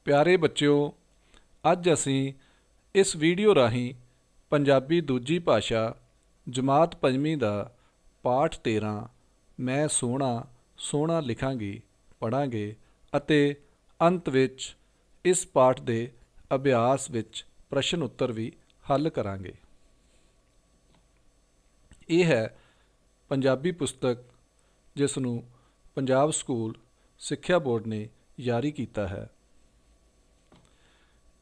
प्यारे बच्चों, अज असी इस वीडियो राही पंजाबी दूजी भाषा जमात पंजवीं का पाठ 13 मैं सोहना सोहना लिखांगी पढ़ांगे ਅਤੇ अंत विच इस पाठ के अभ्यास विच प्रश्न उत्तर भी हल करांगे। यह है पंजाबी पुस्तक जिसनूं पंजाब स्कूल सिक्ख्या बोर्ड ने जारी किया है।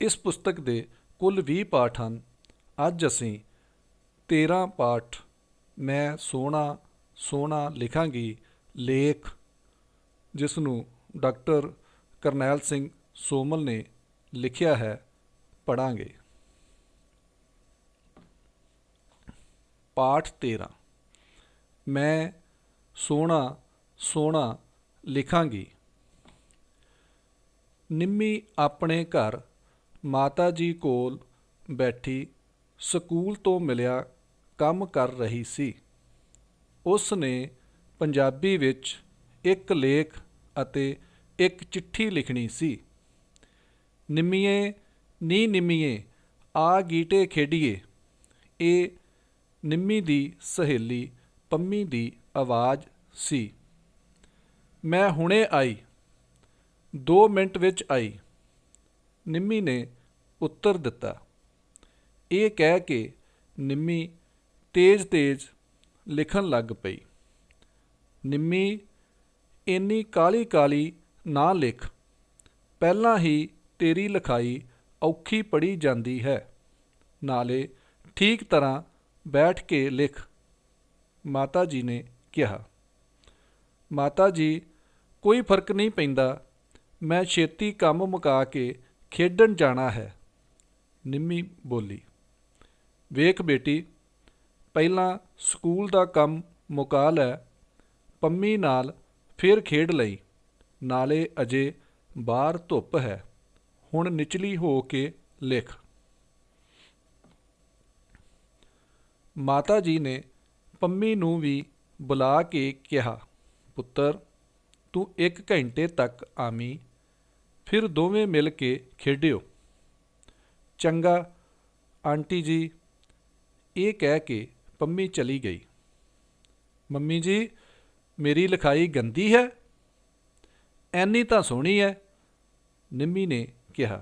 इस पुस्तक के कुल 20 पाठ हैं। अज असी 13 पाठ मैं सोहना सोहना लिखांगी लेख जिसनूं डॉक्टर करनैल सिंह सोमल ने लिखिया है पढ़ांगे। पाठ 13 मैं सोहना सोहना लिखांगी। निम्मी अपने घर माता जी कोल बैठी स्कूल तो मिलिया काम कर रही सी। उस ने पंजाबी विच एक लेख अते एक चिट्ठी लिखनी सी। निम्मीए नी निम्मीए आ गीटे खेडीए। ये निम्मी दी सहेली पंमी दी आवाज़ सी। मैं हुणे आई, 2 मिनट विच आई, निम्मी ने उत्तर दिता। ये कह के निम्मी तेज तेज लिखन लग पई। निम्मी इन्नी काली काली ना लिख, पहला ही तेरी लिखाई औखी पढ़ी जाती है, नाले ठीक तरह बैठ के लिख, माता जी ने कहा। माता जी कोई फर्क नहीं पैंदा, मैं छेती काम मुका के खेडन जाना है, निम्मी बोली। वेख बेटी, पहला स्कूल का काम मुका लै, पंमी नाल फिर खेड लई, नाले अजे बाहर धुप है, हुण निचली हो के लिख। माता जी ने पंमी नूं भी बुला के कहा, पुत्र तू 1 घंटे तक आवी, फिर दोवें मिल के खेडियो। चंगा आंटी जी, ये कह के पंमी चली गई। मम्मी जी मेरी लिखाई गंदी है, ऐनी तां सोहनी है, निम्मी ने कहा।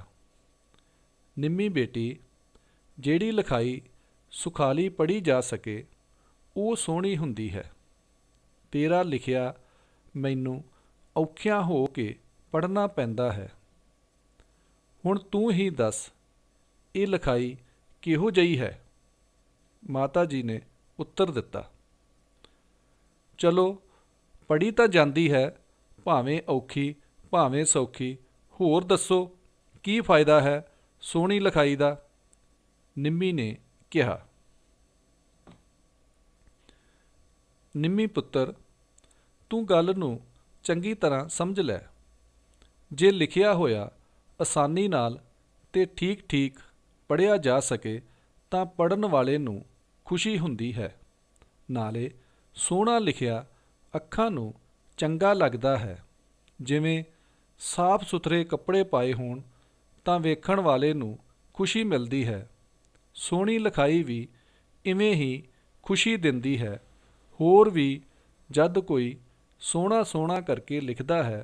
निम्मी बेटी, जिहड़ी लिखाई सुखाली पढ़ी जा सके वो सोहनी हुंदी है। तेरा लिखिया मैनू औखियां हो के पढ़ना पैंदा है। हुण तू ही दस ये लिखाई किहो जही है, माता जी ने उत्तर दिता। चलो पढ़ी तां जांदी है, भावें औखी भावें सौखी, होर दसो की फायदा है सोहनी लिखाई दा, निम्मी ने कहा। निम्मी पुत्र तू गल नूं चंगी तरह समझ लै। जे लिखिया होया आसानी नाल ते ठीक ठीक पढ़िया जा सके तां पढ़न वाले नूं खुशी हुंदी है, नाले सोहना लिखिया अखां नूं चंगा लगदा है। जिवें साफ सुथरे कपड़े पाए होण तां वेखण वाले नूं खुशी मिलदी है। सोहनी लिखाई भी इवें ही खुशी दिंदी है। होर भी जद कोई सोहना सोहना करके लिखदा है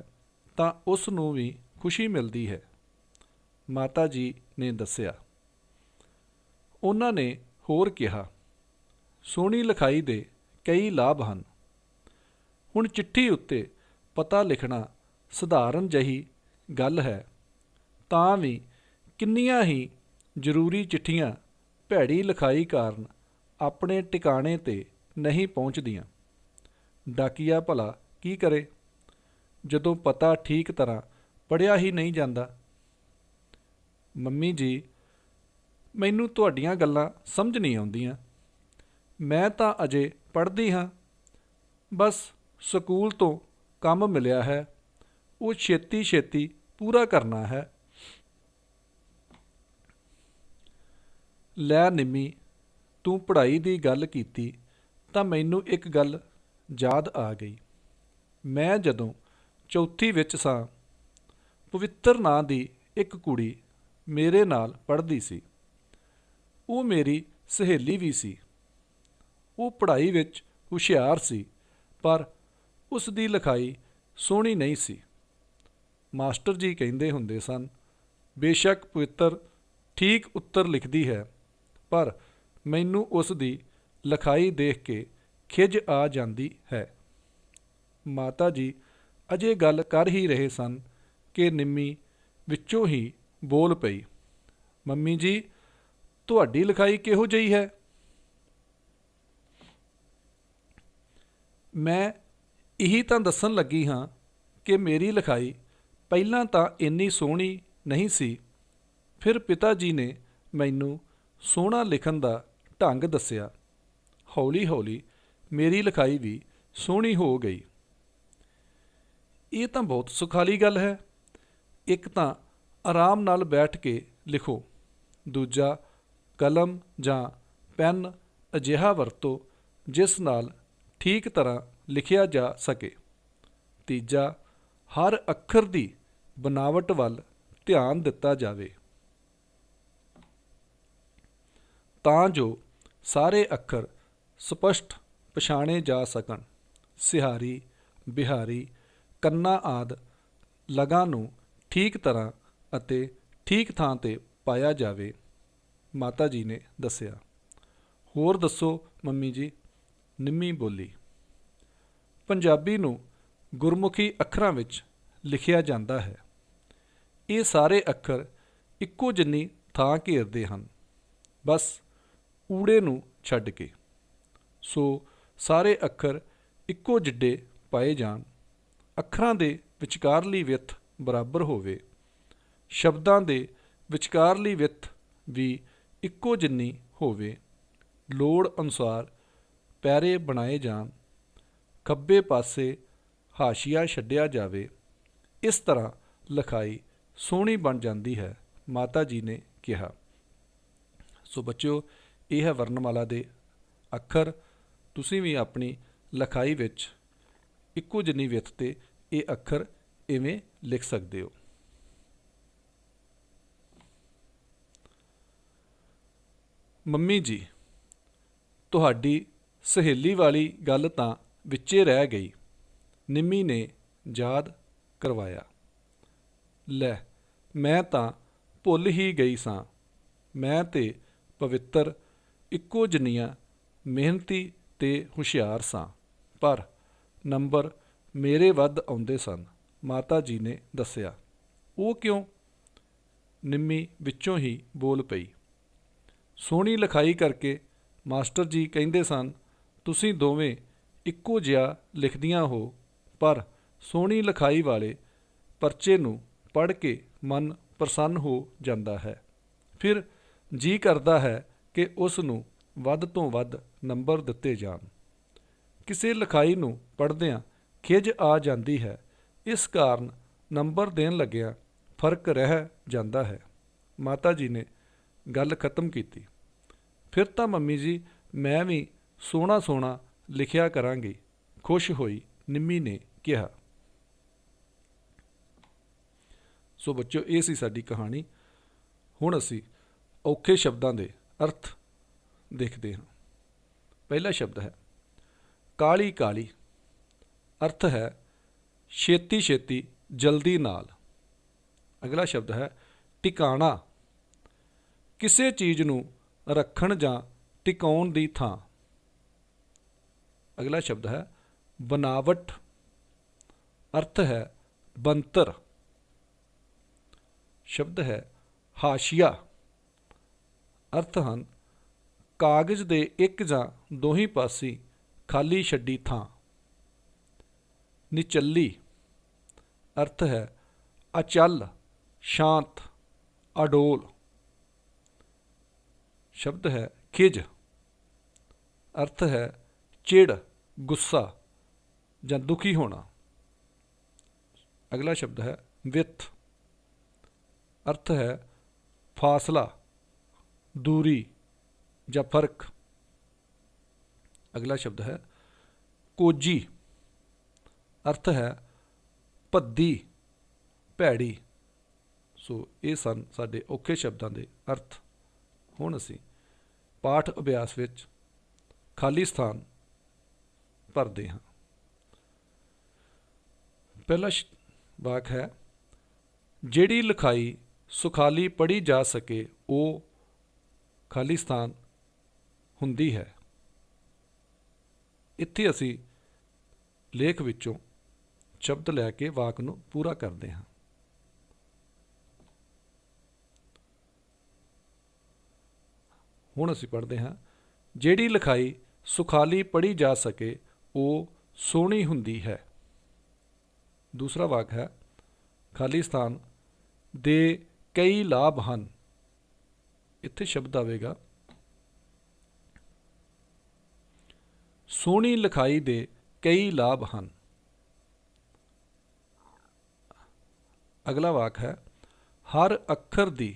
तां उस नूं भी खुशी मिलदी है, माता जी ने दस्सिया। उन्हां ने होर कहा, सोहनी लिखाई दे कई लाभ हैं। हुण चिट्ठी उत्ते पता लिखना सधारण जही गल है, तां भी किन्नियां ही जरूरी चिट्ठियां भैड़ी लिखाई कारण अपने टिकाणे ते नहीं पहुँचदियां। डाकिया भला की करे जदों पता ठीक तरह पढ़िया ही नहीं जाता। मम्मी जी मैनू तुहाड़ियां गल्लां समझ नहीं आउंदियां, मैं तां अजे पढ़दी हाँ, बस स्कूल तो काम मिलिया है, वो छेती छेती पूरा करना है। लै निम्मी तू पढ़ाई दी गल कीती तां मैनू एक गल याद आ गई। मैं जदों चौथी विच सां पवित्र नां दी ਇੱਕ ਕੁੜੀ ਮੇਰੇ ਨਾਲ ਪੜ੍ਹਦੀ ਸੀ। ਉਹ ਮੇਰੀ ਸਹੇਲੀ ਵੀ ਸੀ। ਉਹ ਪੜ੍ਹਾਈ ਵਿੱਚ ਹੁਸ਼ਿਆਰ ਸੀ, ਪਰ ਉਸ ਦੀ ਲਿਖਾਈ ਸੋਹਣੀ ਨਹੀਂ ਸੀ। ਮਾਸਟਰ ਜੀ ਕਹਿੰਦੇ ਹੁੰਦੇ ਸਨ, ਬੇਸ਼ੱਕ ਪਵਿੱਤਰ ਠੀਕ ਉੱਤਰ ਲਿਖਦੀ ਹੈ, ਪਰ ਮੈਨੂੰ ਉਸ ਦੀ ਲਿਖਾਈ ਦੇਖ ਕੇ ਖਿਝ ਆ ਜਾਂਦੀ ਹੈ। ਮਾਤਾ ਜੀ ਅਜੇ ਗੱਲ ਕਰ ਹੀ ਰਹੇ ਸਨ ਕਿ ਨਿੰਮੀ ਵਿੱਚੋਂ ਹੀ ਬੋਲ ਪਈ, ਮੰਮੀ ਜੀ, ਤੁਹਾਡੀ ਲਿਖਾਈ ਕਿਹੋ ਜਿਹੀ ਹੈ? ਮੈਂ ਇਹੀ ਤਾਂ ਦੱਸਣ ਲੱਗੀ ਹਾਂ ਕਿ ਮੇਰੀ ਲਿਖਾਈ ਪਹਿਲਾਂ ਤਾਂ ਇੰਨੀ ਸੋਹਣੀ ਨਹੀਂ ਸੀ। ਫਿਰ ਪਿਤਾ ਜੀ ਨੇ ਮੈਨੂੰ ਸੋਹਣਾ ਲਿਖਣ ਦਾ ਢੰਗ ਦੱਸਿਆ। ਹੌਲੀ ਹੌਲੀ ਮੇਰੀ ਲਿਖਾਈ ਵੀ ਸੋਹਣੀ ਹੋ ਗਈ। ਇਹ ਤਾਂ ਬਹੁਤ ਸੁਖਾਲੀ ਗੱਲ ਹੈ। ਇੱਕ ਤਾਂ ਆਰਾਮ ਨਾਲ ਬੈਠ ਕੇ ਲਿਖੋ, ਦੂਜਾ ਕਲਮ ਜਾਂ ਪੈਨ ਅਜਿਹਾ ਵਰਤੋ ਜਿਸ ਨਾਲ ਠੀਕ ਤਰ੍ਹਾਂ ਲਿਖਿਆ ਜਾ ਸਕੇ, ਤੀਜਾ ਹਰ ਅੱਖਰ ਦੀ ਬਨਾਵਟ ਵੱਲ ਧਿਆਨ ਦਿੱਤਾ ਜਾਵੇ ਤਾਂ ਜੋ ਸਾਰੇ ਅੱਖਰ ਸਪਸ਼ਟ ਪਛਾਣੇ ਜਾ ਸਕਣ। ਸਿਹਾਰੀ, ਬਿਹਾਰੀ, ਕੰਨਾ ਆਦਿ ਲਗਾਂ ਨੂੰ ਠੀਕ ਤਰ੍ਹਾਂ ਅਤੇ ਠੀਕ ਥਾਂ 'ਤੇ ਪਾਇਆ ਜਾਵੇ, ਮਾਤਾ ਜੀ ਨੇ ਦੱਸਿਆ। ਹੋਰ ਦੱਸੋ ਮੰਮੀ ਜੀ, ਨਿੰਮੀ ਬੋਲੀ। ਪੰਜਾਬੀ ਨੂੰ ਗੁਰਮੁਖੀ ਅੱਖਰਾਂ ਵਿੱਚ ਲਿਖਿਆ ਜਾਂਦਾ ਹੈ। ਇਹ ਸਾਰੇ ਅੱਖਰ ਇੱਕੋ ਜਿੰਨੀ ਥਾਂ ਘੇਰਦੇ ਹਨ, ਬਸ ਊੜੇ ਨੂੰ ਛੱਡ ਕੇ। ਸੋ ਸਾਰੇ ਅੱਖਰ ਇੱਕੋ ਜਿੱਡੇ ਪਾਏ ਜਾਣ, ਅੱਖਰਾਂ ਦੇ ਵਿਚਕਾਰਲੀ ਵਿੱਥ ਬਰਾਬਰ ਹੋਵੇ, ਸ਼ਬਦਾਂ ਦੇ ਵਿਚਕਾਰਲੀ ਵਿੱਥ ਵੀ ਇੱਕੋ ਜਿੰਨੀ ਹੋਵੇ, ਲੋੜ ਅਨੁਸਾਰ ਪੈਰੇ ਬਣਾਏ ਜਾਣ, ਖੱਬੇ ਪਾਸੇ ਹਾਸ਼ੀਆ ਛੱਡਿਆ ਜਾਵੇ। ਇਸ ਤਰ੍ਹਾਂ ਲਿਖਾਈ ਸੋਹਣੀ ਬਣ ਜਾਂਦੀ ਹੈ, ਮਾਤਾ ਜੀ ਨੇ ਕਿਹਾ। ਸੋ ਬੱਚਿਓ, ਇਹ ਹੈ ਵਰਣਮਾਲਾ ਦੇ ਅੱਖਰ। ਤੁਸੀਂ ਵੀ ਆਪਣੀ ਲਿਖਾਈ ਵਿੱਚ ਇੱਕੋ ਜਿੰਨੀ ਵਿੱਥ 'ਤੇ ਇਹ ਅੱਖਰ ਇਵੇਂ ਲਿਖ ਸਕਦੇ ਹੋ। ਮੰਮੀ ਜੀ, ਤੁਹਾਡੀ ਸਹੇਲੀ ਵਾਲੀ ਗੱਲ ਤਾਂ ਵਿੱਚੇ ਰਹਿ ਗਈ, ਨਿੰਮੀ ਨੇ ਯਾਦ ਕਰਵਾਇਆ। ਲੈ, ਮੈਂ ਤਾਂ ਭੁੱਲ ਹੀ ਗਈ ਸਾਂ। ਮੈਂ ਤੇ ਪਵਿੱਤਰ ਇੱਕੋ ਜਿੰਨੀਆਂ ਮਿਹਨਤੀ ਤੇ ਹੁਸ਼ਿਆਰ ਸਾਂ, ਪਰ ਨੰਬਰ ਮੇਰੇ ਵੱਧ ਆਉਂਦੇ ਸਨ, ਮਾਤਾ ਜੀ ਨੇ ਦੱਸਿਆ। ਉਹ ਕਿਉਂ? ਨਿੰਮੀ ਵਿੱਚੋਂ ਹੀ ਬੋਲ ਪਈ। ਸੋਹਣੀ ਲਿਖਾਈ ਕਰਕੇ ਮਾਸਟਰ ਜੀ ਕਹਿੰਦੇ ਸਨ, ਤੁਸੀਂ ਦੋਵੇਂ ਇੱਕੋ ਜਿਹਾ ਲਿਖਦੀਆਂ ਹੋ, ਪਰ ਸੋਹਣੀ ਲਿਖਾਈ ਵਾਲੇ ਪਰਚੇ ਨੂੰ ਪੜ੍ਹ ਕੇ ਮਨ ਪ੍ਰਸੰਨ ਹੋ ਜਾਂਦਾ ਹੈ। ਫਿਰ ਜੀ ਕਰਦਾ ਹੈ ਕਿ ਉਸ ਨੂੰ ਵੱਧ ਤੋਂ ਵੱਧ ਨੰਬਰ ਦਿੱਤੇ ਜਾਣ। ਕਿਸੇ ਲਿਖਾਈ ਨੂੰ ਪੜ੍ਹਦਿਆਂ ਖਿਝ ਆ ਜਾਂਦੀ ਹੈ, ਇਸ ਕਾਰਨ ਨੰਬਰ ਦੇਣ ਲੱਗਿਆਂ ਫਰਕ ਰਹਿ ਜਾਂਦਾ ਹੈ। ਮਾਤਾ ਜੀ ਨੇ ਗੱਲ ਖਤਮ ਕੀਤੀ। ਫਿਰ ਤਾਂ ਮੰਮੀ ਜੀ, ਮੈਂ ਵੀ ਸੋਹਣਾ ਸੋਹਣਾ ਲਿਖਿਆ ਕਰਾਂਗੀ, ਖੁਸ਼ ਹੋਈ ਨਿੰਮੀ ਨੇ ਕਿਹਾ। ਸੋ ਬੱਚਿਓ, ਇਹ ਸੀ ਸਾਡੀ ਕਹਾਣੀ। ਹੁਣ ਅਸੀਂ ਔਖੇ ਸ਼ਬਦਾਂ ਦੇ ਅਰਥ ਦੇਖਦੇ ਹਾਂ। ਪਹਿਲਾ ਸ਼ਬਦ ਹੈ ਕਾਲੀ ਕਾਲੀ। ਅਰਥ ਹੈ ਛੇਤੀ ਛੇਤੀ, ਜਲਦੀ ਨਾਲ। ਅਗਲਾ ਸ਼ਬਦ ਹੈ ਟਿਕਾਣਾ। ਕਿਸੇ ਚੀਜ਼ ਨੂੰ ਰੱਖਣ ਜਾਂ ਟਿਕਾਉਣ ਦੀ ਥਾਂ। ਅਗਲਾ ਸ਼ਬਦ ਹੈ ਬਨਾਵਟ। ਅਰਥ ਹੈ ਬਣਤਰ। ਸ਼ਬਦ ਹੈ ਹਾਸ਼ੀਆ। ਅਰਥ ਹਨ ਕਾਗਜ਼ ਦੇ ਇੱਕ ਜਾਂ ਦੋਹੀਂ ਪਾਸੇ ਖਾਲੀ ਛੱਡੀ ਥਾਂ। ਨਿਚੱਲੀ। ਅਰਥ ਹੈ ਅਚਲ, ਸ਼ਾਂਤ, ਅਡੋਲ। ਸ਼ਬਦ ਹੈ ਖਿਝ। ਅਰਥ ਹੈ ਚਿੜ, ਗੁੱਸਾ ਜਾਂ ਦੁਖੀ ਹੋਣਾ। ਅਗਲਾ ਸ਼ਬਦ ਹੈ ਵਿੱਥ। ਅਰਥ ਹੈ ਫਾਸਲਾ, ਦੂਰੀ ਜਾਂ ਫਰਕ। ਅਗਲਾ ਸ਼ਬਦ ਹੈ ਕੋਝੀ। ਅਰਥ ਹੈ ਭੱਦੀ, ਭੈੜੀ। सो ये सन साडे औखे शब्दां दे अर्थ। हुण असीं पाठ अभ्यास विच खाली स्थान भरदे हां। पहला वाक है, जिहड़ी लिखाई सुखाली पढ़ी जा सके वो खाली स्थान हुंदी है। इत्थे असीं लेख विचों शब्द लैके वाक नूं पूरा करते हैं। हुण असीं पढ़ते हैं, जिहड़ी लिखाई सुखाली पढ़ी जा सके वो सोहणी हुंदी है। दूसरा वाक है, खाली स्थान दे कई लाभ हैं। इत्थे शब्द आवेगा, सोहनी लिखाई दे कई लाभ हैं। अगला वाक है, हर अखर दी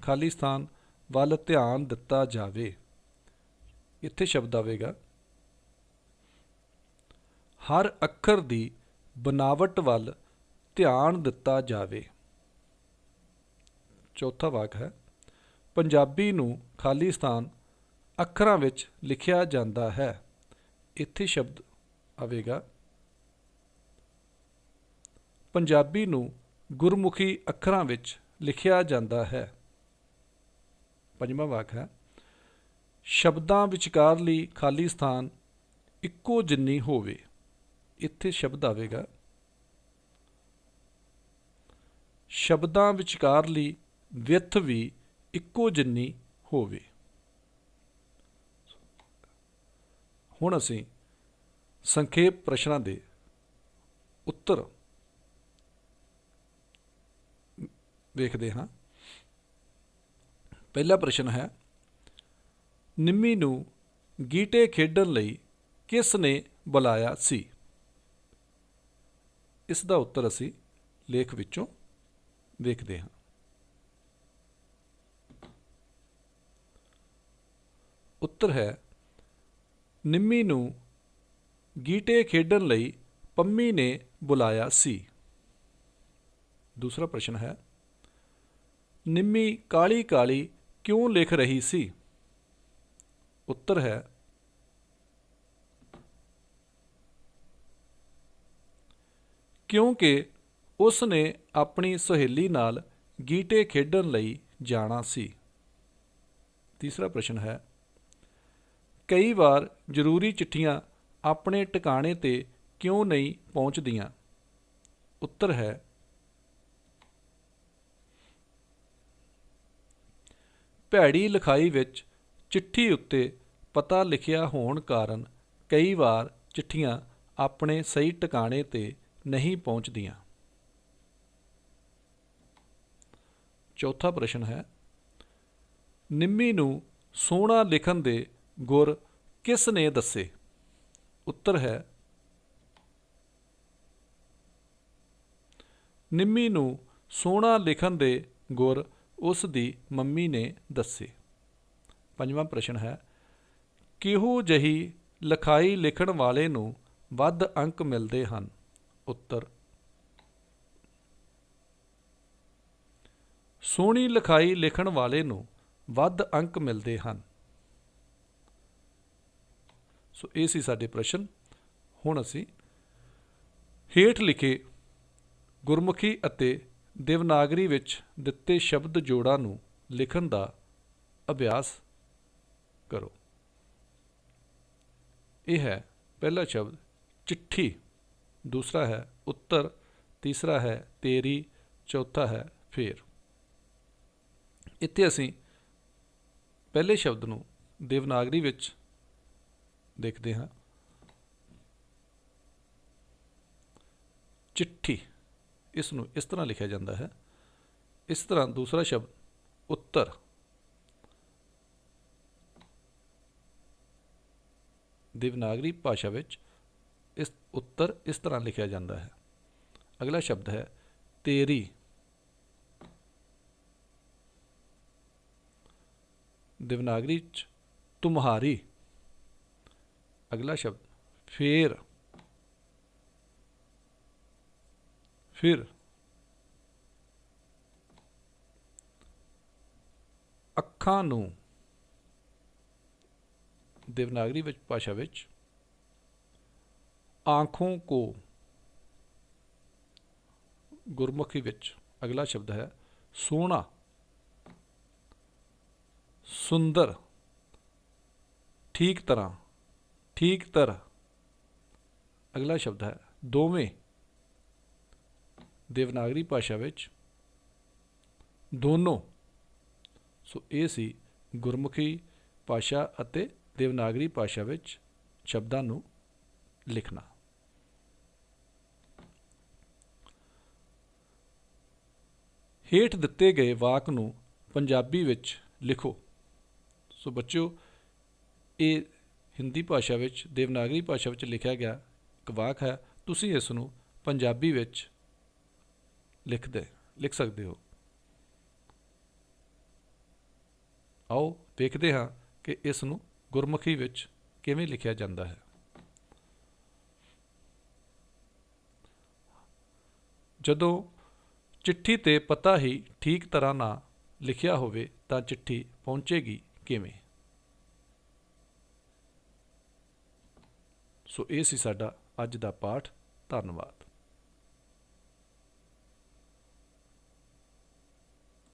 खाली स्थान वल ध्यान दिता जावे। इत्थे शब्द आवेगा, हर अखर दी बनावट वल ध्यान दिता जावे। चौथा वाक है, पंजाबी नूं खाली स्थान अखरां विच लिखिया जांदा है। इत्थे शब्द आवेगा, पंजाबी नूं गुरमुखी अखरां विच लिखिया जांदा है। पंजवां वाक है, शब्दां विचकारली खाली स्थान इक्को जिन्नी होवे। इत्थे शब्द आवेगा, शब्दां विचकारली विथ भी इक्को जिन्नी होवे। हुण असीं संखेप प्रश्नां दे उत्तर वेखदे हां। पहला प्रश्न है, निम्मी नूं गीटे खेडण लई किस ने बुलाया सी? इस दा उत्तर असीं लेख विचों वेखदे हां। उत्तर है, निम्मी नूं गीटे खेडण लई पंमी ने बुलाया सी। दूसरा प्रश्न है, निम्मी काली काली क्यों लिख रही सी? उत्तर है, क्योंकि उसने अपनी सहेली नाल गीटे खेडण लई जाना सी। तीसरा प्रश्न है, कई बार जरूरी चिट्ठियां अपने ठिकाने ते क्यों नहीं पहुंचदियां? उत्तर है, भैड़ी लिखाई विच चिट्ठी उत्ते पता लिखिया होण कारण कई बार चिट्ठियां अपने सही ठिकाने ते नहीं पहुंचदियां। चौथा प्रश्न है, निम्मी नूं सोहना लिखण दे गुर किस ने दसे? उत्तर है, निम्मी नूं सोहना लिखण दे गुर उस दी मम्मी ने दसे। पंजवां प्रश्न है, किहो जही लिखाई लिखण वाले नूं वध अंक मिलदे हन? उत्तर, सोहनी लिखाई लिखण वाले नूं वध अंक मिलदे हन। सो ये सी साडे प्रश्न। हुण असीं हेठ लिखे गुरमुखी अते देवनागरी विच दिते शब्द जोड़ां नूं लिखण दा अभ्यास करो। यह है पहला शब्द चिट्ठी, दूसरा है उत्तर, तीसरा है तेरी, चौथा है फेर। इत्थे असीं पहले शब्द नूं देवनागरी विच देखते हैं। चिट्ठी, इसनूं इस तरह लिखा जाता है। इस तरह दूसरा शब्द उत्तर, देवनागरी भाषा विच इस उत्तर इस तरह लिखा जाता है। अगला शब्द है तेरी, देवनागरी च तुम्हारी। अगला शब्द फेर, फिर। ਅੱਖਾਂ ਨੂੰ ਦੇਵਨਾਗਰੀ ਵਿੱਚ ਭਾਸ਼ਾ ਵਿੱਚ ਆਂਖੋਂ ਕੋ, ਗੁਰਮੁਖੀ ਵਿੱਚ ਅਗਲਾ ਸ਼ਬਦ ਹੈ ਸੋਹਣਾ, ਸੁੰਦਰ, ਠੀਕ ਤਰ੍ਹਾਂ, ਠੀਕ ਤਰ। ਅਗਲਾ ਸ਼ਬਦ ਹੈ ਦੋਵੇਂ, ਦੇਵਨਾਗਰੀ ਭਾਸ਼ਾ ਵਿੱਚ ਦੋਨੋਂ। ਸੋ ਇਹ ਸੀ ਗੁਰਮੁਖੀ ਭਾਸ਼ਾ ਅਤੇ ਦੇਵਨਾਗਰੀ ਭਾਸ਼ਾ ਵਿੱਚ ਸ਼ਬਦਾਂ ਨੂੰ ਲਿਖਣਾ। ਹੇਠ ਦਿੱਤੇ ਗਏ ਵਾਕ ਨੂੰ ਪੰਜਾਬੀ ਵਿੱਚ ਲਿਖੋ। ਸੋ ਬੱਚਿਓ, ਇਹ ਹਿੰਦੀ ਭਾਸ਼ਾ ਵਿੱਚ, ਦੇਵਨਾਗਰੀ ਭਾਸ਼ਾ ਵਿੱਚ ਲਿਖਿਆ ਗਿਆ ਇੱਕ ਵਾਕ ਹੈ। ਤੁਸੀਂ ਇਸ ਨੂੰ ਪੰਜਾਬੀ ਵਿੱਚ ਲਿਖ ਸਕਦੇ ਹੋ। ਆਓ ਵੇਖਦੇ ਹਾਂ ਕਿ ਇਸ ਨੂੰ ਗੁਰਮੁਖੀ ਵਿੱਚ ਕਿਵੇਂ ਲਿਖਿਆ ਜਾਂਦਾ ਹੈ। ਜਦੋਂ ਚਿੱਠੀ 'ਤੇ ਪਤਾ ਹੀ ਠੀਕ ਤਰ੍ਹਾਂ ਨਾਲ ਲਿਖਿਆ ਹੋਵੇ ਤਾਂ ਚਿੱਠੀ ਪਹੁੰਚੇਗੀ ਕਿਵੇਂ? ਸੋ ਇਹ ਸੀ ਸਾਡਾ ਅੱਜ ਦਾ ਪਾਠ। ਧੰਨਵਾਦ।